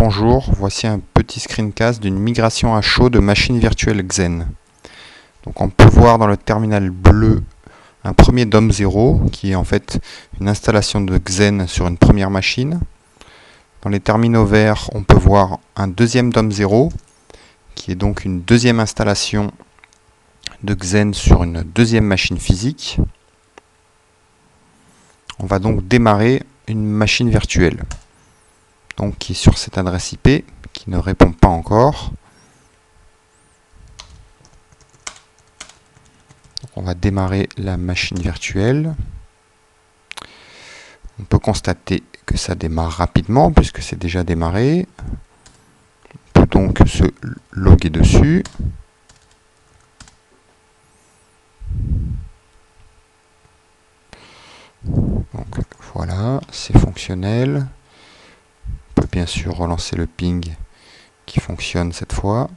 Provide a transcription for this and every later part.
Bonjour, voici un petit screencast d'une migration à chaud de machine virtuelle Xen. Donc on peut voir dans le terminal bleu un premier DOM0 qui est en fait une installation de Xen sur une première machine. Dans les terminaux verts, on peut voir un deuxième DOM0 qui est donc une deuxième installation de Xen sur une deuxième machine physique. On va donc démarrer une machine virtuelle, donc qui est sur cette adresse IP, qui ne répond pas encore. Donc on va démarrer la machine virtuelle. On peut constater que ça démarre rapidement, puisque c'est déjà démarré. On peut donc se loguer dessus. Donc voilà, c'est fonctionnel. On peut bien sûr relancer le ping qui fonctionne cette fois.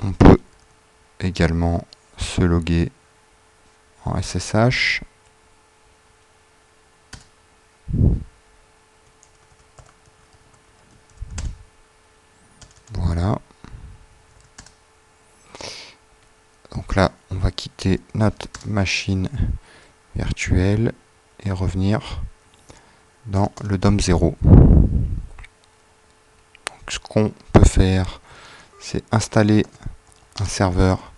On peut également se loguer en SSH. Voilà. Donc là, on va quitter notre machine virtuelle et revenir dans le DOM0. Donc, ce qu'on peut faire, c'est installer un serveur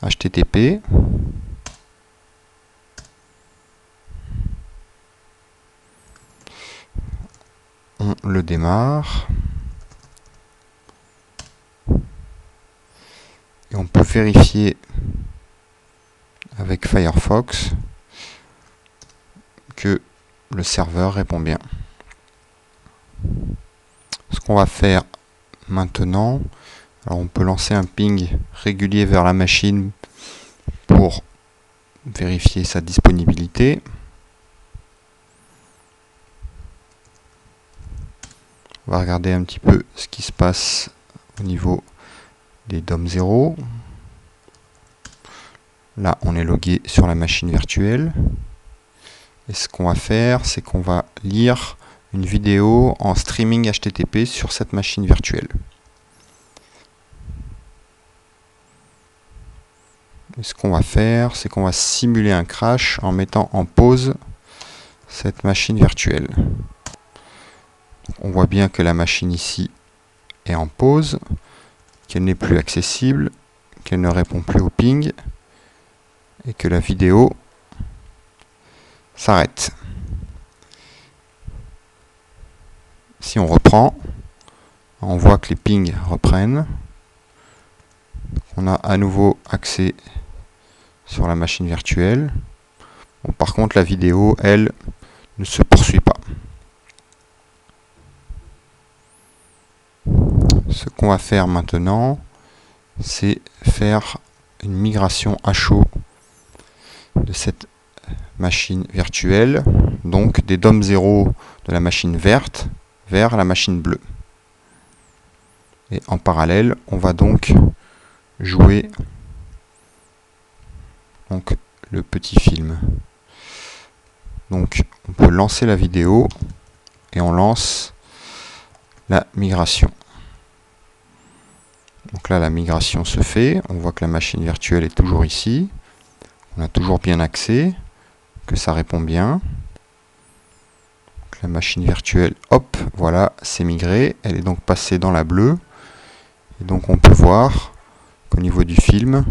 HTTP. On le démarre. Et on peut vérifier avec Firefox que le serveur répond bien. Ce qu'on va faire maintenant, alors on peut lancer un ping régulier vers la machine pour vérifier sa disponibilité. On va regarder un petit peu ce qui se passe au niveau des DOM0. Là, on est logué sur la machine virtuelle. Et ce qu'on va faire, c'est qu'on va lire une vidéo en streaming HTTP sur cette machine virtuelle. Et ce qu'on va faire, c'est qu'on va simuler un crash en mettant en pause cette machine virtuelle. On voit bien que la machine ici est en pause, qu'elle n'est plus accessible, qu'elle ne répond plus au ping et que la vidéo s'arrête. Si on reprend, on voit que les pings reprennent. On a à nouveau accès sur la machine virtuelle. Bon, par contre, la vidéo, elle, ne se poursuit pas. Ce qu'on va faire maintenant, c'est faire une migration à chaud de cette machine virtuelle, donc des DOM0 de la machine verte vers la machine bleue. Et en parallèle, on va donc jouer le petit film. Donc on peut lancer la vidéo et on lance la migration. Donc là, la migration se fait. On voit que la machine virtuelle est toujours ici. On a toujours bien accès, que ça répond bien. Donc la machine virtuelle, hop, voilà, c'est migré. Elle est donc passée dans la bleue. Et donc on peut voir qu'au niveau du film,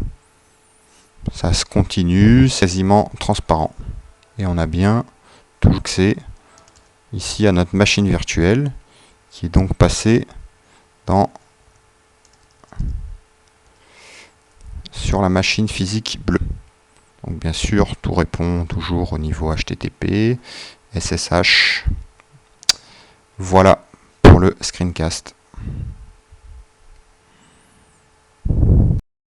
ça se continue, c'est quasiment transparent. Et on a bien tout accès ici à notre machine virtuelle, qui est donc passée sur la machine physique bleue. Donc bien sûr, tout répond toujours au niveau HTTP, SSH. Voilà pour le screencast.